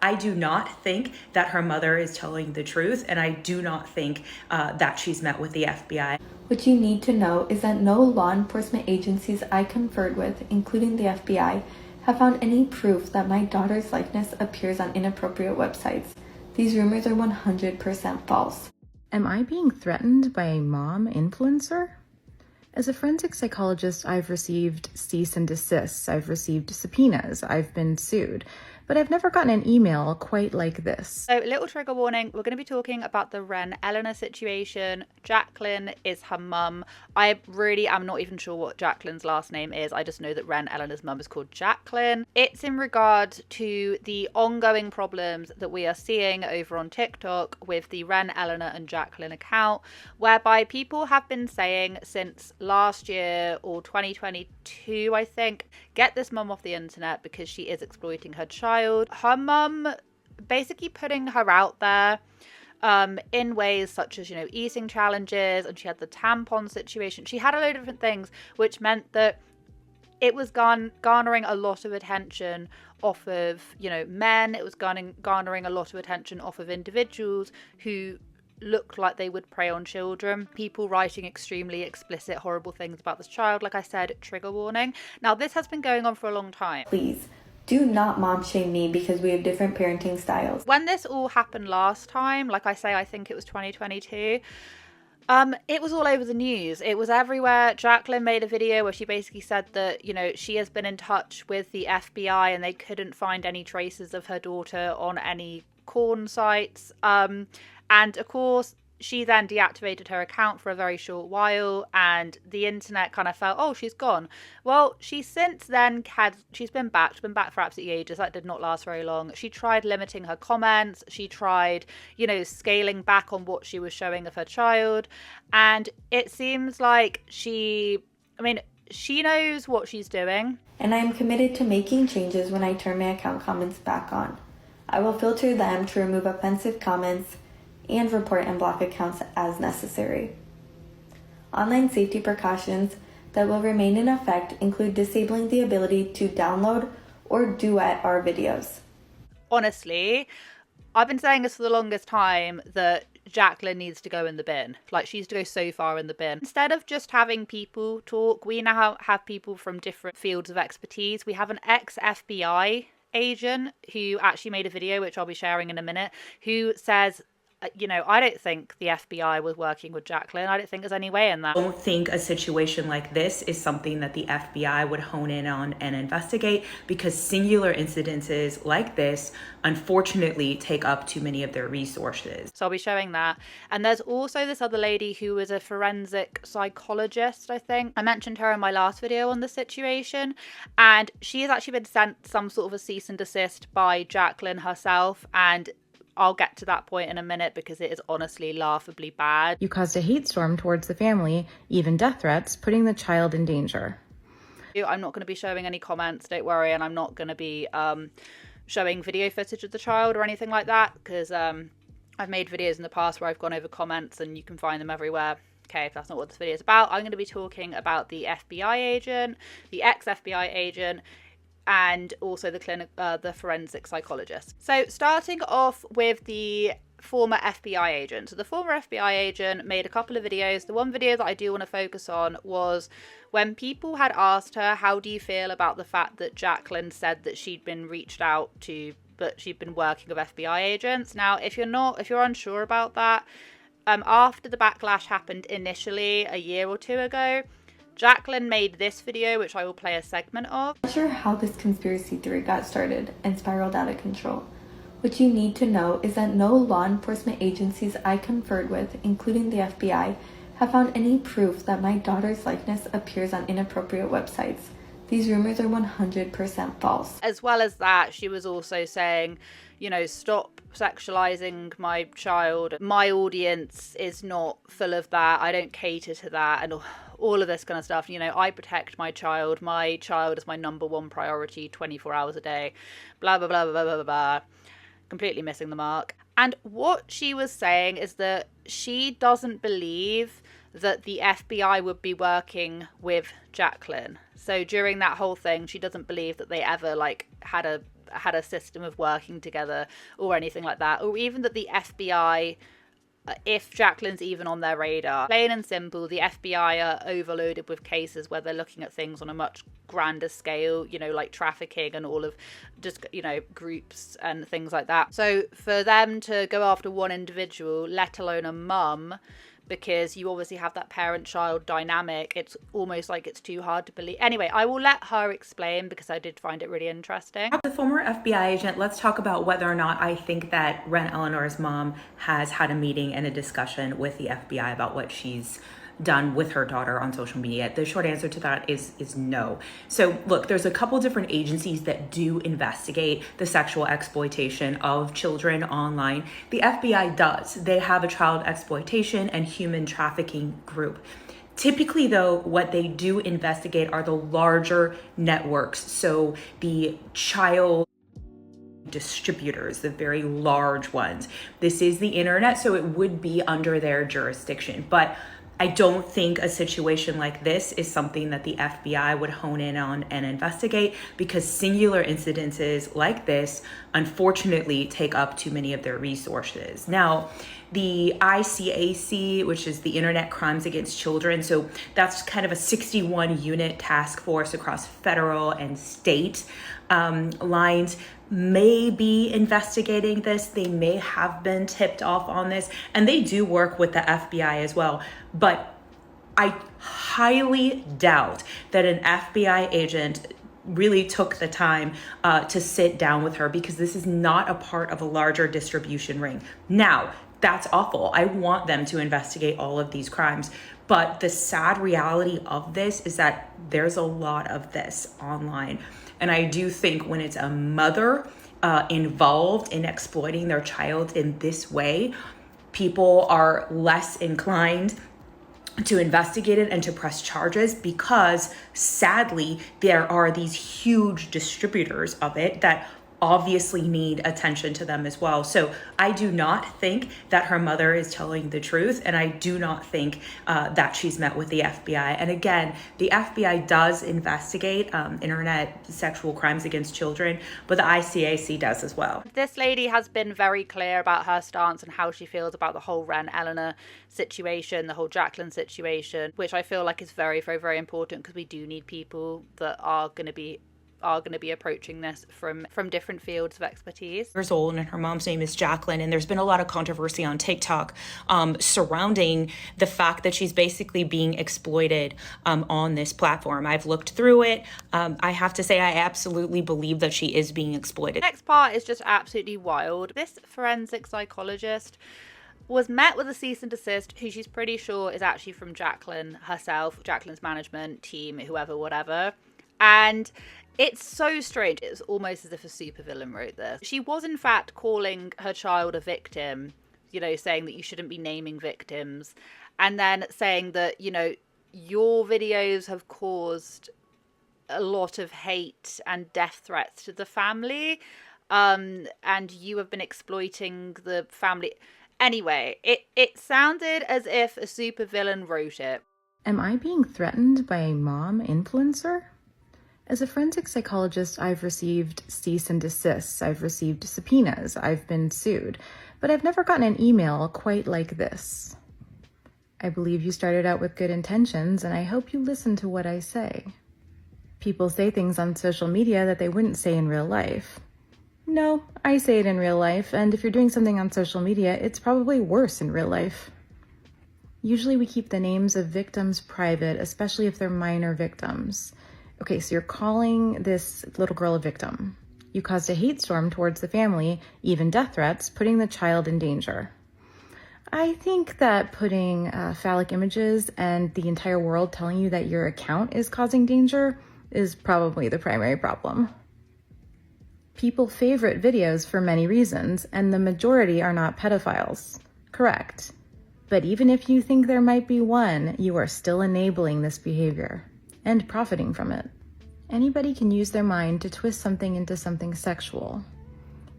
I do not think that her mother is telling the truth, and I do not think that she's met with the FBI. What you need to know is that no law enforcement agencies I conferred with, including the FBI, have found any proof that my daughter's likeness appears on inappropriate websites. These rumors are 100% false. Am I being threatened by a mom influencer? As a forensic psychologist, I've received cease and desists, I've received subpoenas, I've been sued, but I've never gotten an email quite like this. So, little trigger warning, we're going to be talking about the Wren Eleanor situation. Jacqueline is her mum. I really am not even sure what Jacqueline's last name is. I just know that Wren Eleanor's mum is called Jacqueline. It's in regard to the ongoing problems that we are seeing over on TikTok with the Wren Eleanor and Jacqueline account, whereby people have been saying since last year or 2022, I think, get this mum off the internet because she is exploiting her child. Her mum basically putting her out there in ways such as, eating challenges, and she had the tampon situation. She had a load of different things, which meant that it was garnering a lot of attention off of, men. It was garnering a lot of attention off of individuals who looked like they would prey on children. People writing extremely explicit, horrible things about this child. Like I said, trigger warning. Now, this has been going on for a long time. Please, do not mom shame me because we have different parenting styles. When this all happened last time, like I say, I think it was 2022, it was all over the news. It was everywhere. Jacqueline made a video where she basically said that, she has been in touch with the FBI and they couldn't find any traces of her daughter on any porn sites. And of course, she then deactivated her account for a very short while, and the internet kind of felt, oh, she's gone. Well, she's since then she's been back. She's been back for absolutely ages. That did not last very long. She tried limiting her comments. She tried, scaling back on what she was showing of her child. And it seems like she knows what she's doing. And I am committed to making changes when I turn my account comments back on. I will filter them to remove offensive comments and report and block accounts as necessary. Online safety precautions that will remain in effect include disabling the ability to download or duet our videos. Honestly, I've been saying this for the longest time that Jacqueline needs to go in the bin. Like, she needs to go so far in the bin. Instead of just having people talk, we now have people from different fields of expertise. We have an ex-FBI agent who actually made a video, which I'll be sharing in a minute, who says, I don't think the FBI was working with Jacqueline. I don't think there's any way in that. I don't think a situation like this is something that the FBI would hone in on and investigate, because singular incidences like this, unfortunately, take up too many of their resources. So I'll be showing that. And there's also this other lady who was a forensic psychologist, I think. I mentioned her in my last video on the situation. And she has actually been sent some sort of a cease and desist by Jacqueline herself. And I'll get to that point in a minute because it is honestly laughably bad. You caused a hate storm towards the family, even death threats, putting the child in danger. I'm not going to be showing any comments, don't worry, and I'm not going to be showing video footage of the child or anything like that, because I've made videos in the past where I've gone over comments and you can find them everywhere. Okay, if that's not what this video is about, I'm going to be talking about the FBI agent, the ex-FBI agent, and also the forensic psychologist. So starting off with the former FBI agent. So the former FBI agent made a couple of videos. The one video that I do want to focus on was when people had asked her, how do you feel about the fact that Jacqueline said that she'd been reached out to, but she'd been working with FBI agents. Now, if you're unsure about that, after the backlash happened initially a year or two ago, Jacqueline made this video, which I will play a segment of. I'm not sure how this conspiracy theory got started and spiraled out of control. What you need to know is that no law enforcement agencies I conferred with, including the FBI, have found any proof that my daughter's likeness appears on inappropriate websites. These rumors are 100% false. As well as that, she was also saying, stop sexualizing my child. My audience is not full of that. I don't cater to that. And all of this kind of stuff. I protect my child. My child is my number one priority 24 hours a day. Blah, blah, blah, blah, blah, blah, blah. Completely missing the mark. And what she was saying is that she doesn't believe that the FBI would be working with Jacqueline. So during that whole thing, she doesn't believe that they ever had had a system of working together or anything like that, or even that the FBI, if Jacqueline's even on their radar. Plain and simple, the FBI are overloaded with cases where they're looking at things on a much grander scale, you know, like trafficking and all of just, you know, groups and things like that. So for them to go after one individual, let alone a mum, because you obviously have that parent-child dynamic, it's almost like it's too hard to believe. Anyway, I will let her explain because I did find it really interesting. The former FBI agent, let's talk about whether or not I think that Wren Eleanor's mom has had a meeting and a discussion with the FBI about what she's done with her daughter on social media. The short answer to that is no. So look, there's a couple different agencies that do investigate the sexual exploitation of children online. The FBI does. They have a child exploitation and human trafficking group. Typically, though, what they do investigate are the larger networks. So the child distributors, the very large ones. This is the internet, so it would be under their jurisdiction. But I don't think a situation like this is something that the FBI would hone in on and investigate, because singular incidences like this, unfortunately, take up too many of their resources. Now, the ICAC, which is the Internet Crimes Against Children, so that's kind of a 61 unit task force across federal and state lines, may be investigating this. They may have been tipped off on this, and they do work with the FBI as well. But I highly doubt that an FBI agent really took the time to sit down with her, because this is not a part of a larger distribution ring. Now, that's awful. I want them to investigate all of these crimes. But the sad reality of this is that there's a lot of this online. And I do think when it's a mother involved in exploiting their child in this way, people are less inclined to investigate it and to press charges, because sadly, there are these huge distributors of it that obviously need attention to them as well. So I do not think that her mother is telling the truth, and I do not think that she's met with the FBI. And again, the FBI does investigate internet sexual crimes against children, but the ICAC does as well. This lady has been very clear about her stance and how she feels about the whole Wren Eleanor situation, the whole Jacqueline situation, which I feel like is very, very, very important, because we do need people that are going to be approaching this from different fields of expertise. Years old, and her mom's name is Jacqueline, and there's been a lot of controversy on TikTok surrounding the fact that she's basically being exploited on this platform. I've looked through it. I have to say I absolutely believe that she is being exploited. The next part is just absolutely wild. This forensic psychologist was met with a cease and desist, who she's pretty sure is actually from Jacqueline herself, Jacqueline's management team, whoever, whatever. And it's so strange. It's almost as if a supervillain wrote this. She was, in fact, calling her child a victim, you know, saying that you shouldn't be naming victims, and then saying that, you know, your videos have caused a lot of hate and death threats to the family, and you have been exploiting the family. Anyway, it sounded as if a supervillain wrote it. Am I being threatened by a mom influencer? As a forensic psychologist, I've received cease and desists, I've received subpoenas, I've been sued, but I've never gotten an email quite like this. I believe you started out with good intentions, and I hope you listen to what I say. People say things on social media that they wouldn't say in real life. No, I say it in real life, and if you're doing something on social media, it's probably worse in real life. Usually we keep the names of victims private, especially if they're minor victims. Okay, so you're calling this little girl a victim. You caused a hate storm towards the family, even death threats, putting the child in danger. I think that putting phallic images and the entire world telling you that your account is causing danger is probably the primary problem. People favorite videos for many reasons, and the majority are not pedophiles. Correct. But even if you think there might be one, you are still enabling this behavior and profiting from it. Anybody can use their mind to twist something into something sexual.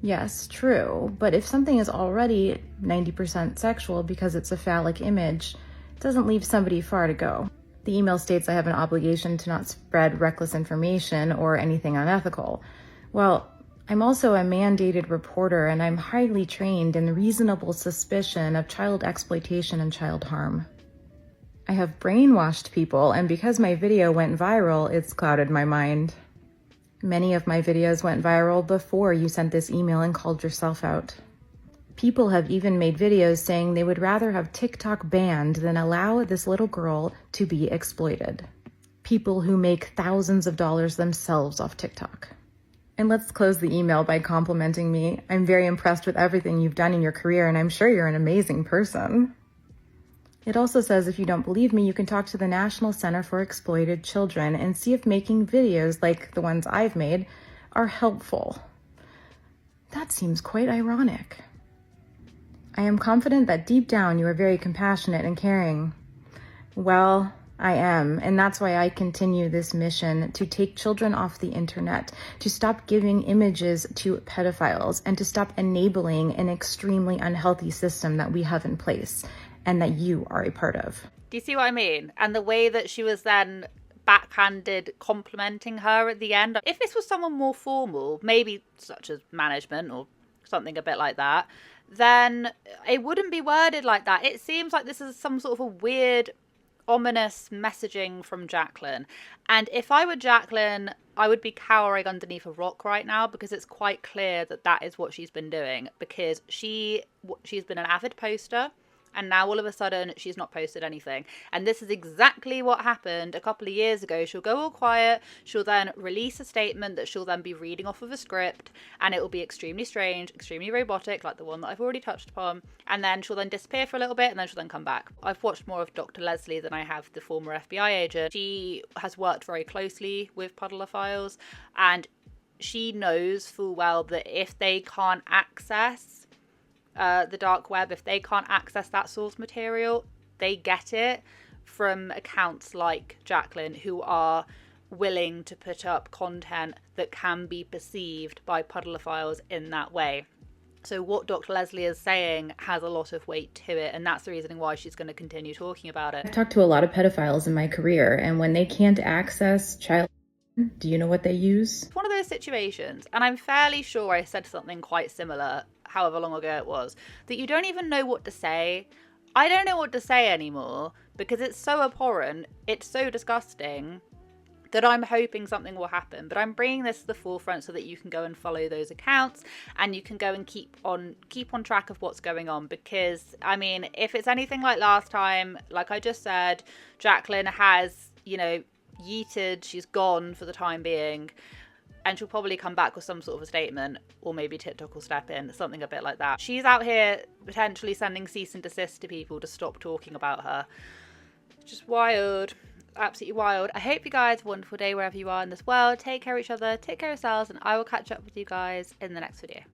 Yes, true, but if something is already 90% sexual because it's a phallic image, it doesn't leave somebody far to go. The email states I have an obligation to not spread reckless information or anything unethical. Well, I'm also a mandated reporter, and I'm highly trained in reasonable suspicion of child exploitation and child harm. I have brainwashed people, and because my video went viral, it's clouded my mind. Many of my videos went viral before you sent this email and called yourself out. People have even made videos saying they would rather have TikTok banned than allow this little girl to be exploited. People who make thousands of dollars themselves off TikTok. And let's close the email by complimenting me. I'm very impressed with everything you've done in your career, and I'm sure you're an amazing person. It also says if you don't believe me, you can talk to the National Center for Exploited Children and see if making videos like the ones I've made are helpful. That seems quite ironic. I am confident that deep down you are very compassionate and caring. Well, I am, and that's why I continue this mission to take children off the internet, to stop giving images to pedophiles, and to stop enabling an extremely unhealthy system that we have in place and that you are a part of. Do you see what I mean? And the way that she was then backhanded complimenting her at the end. If this was someone more formal, maybe such as management or something a bit like that, then it wouldn't be worded like that. It seems like this is some sort of a weird, ominous messaging from Jacqueline. And if I were Jacqueline, I would be cowering underneath a rock right now, because it's quite clear that that is what she's been doing, because she's been an avid poster. And now all of a sudden she's not posted anything. And this is exactly what happened a couple of years ago. She'll go all quiet. She'll then release a statement that she'll then be reading off of a script. And it will be extremely strange, extremely robotic, like the one that I've already touched upon. And then she'll then disappear for a little bit, and then she'll then come back. I've watched more of Dr. Leslie than I have the former FBI agent. She has worked very closely with Puddler Files. And she knows full well that if they can't access the dark web, if they can't access that source material, they get it from accounts like Jacqueline, who are willing to put up content that can be perceived by Puddler-Files in that way. So what Dr. Leslie is saying has a lot of weight to it, and that's the reason why she's going to continue talking about it. I've talked to a lot of pedophiles in my career, and when they can't access child, do you know what they use? It's one of those situations, and I'm fairly sure I said something quite similar however long ago it was, that you don't even know what to say. I don't know what to say anymore, because it's so abhorrent, it's so disgusting, that I'm hoping something will happen. But I'm bringing this to the forefront so that you can go and follow those accounts, and you can go and keep on track of what's going on. Because, I mean, if it's anything like last time, like I just said, Jacqueline has, yeeted, she's gone for the time being. And she'll probably come back with some sort of a statement, or maybe TikTok will step in, something a bit like that. She's out here potentially sending cease and desist to people to stop talking about her. Just wild. Absolutely wild. I hope you guys have a wonderful day wherever you are in this world. Take care of each other, take care of yourselves, and I will catch up with you guys in the next video.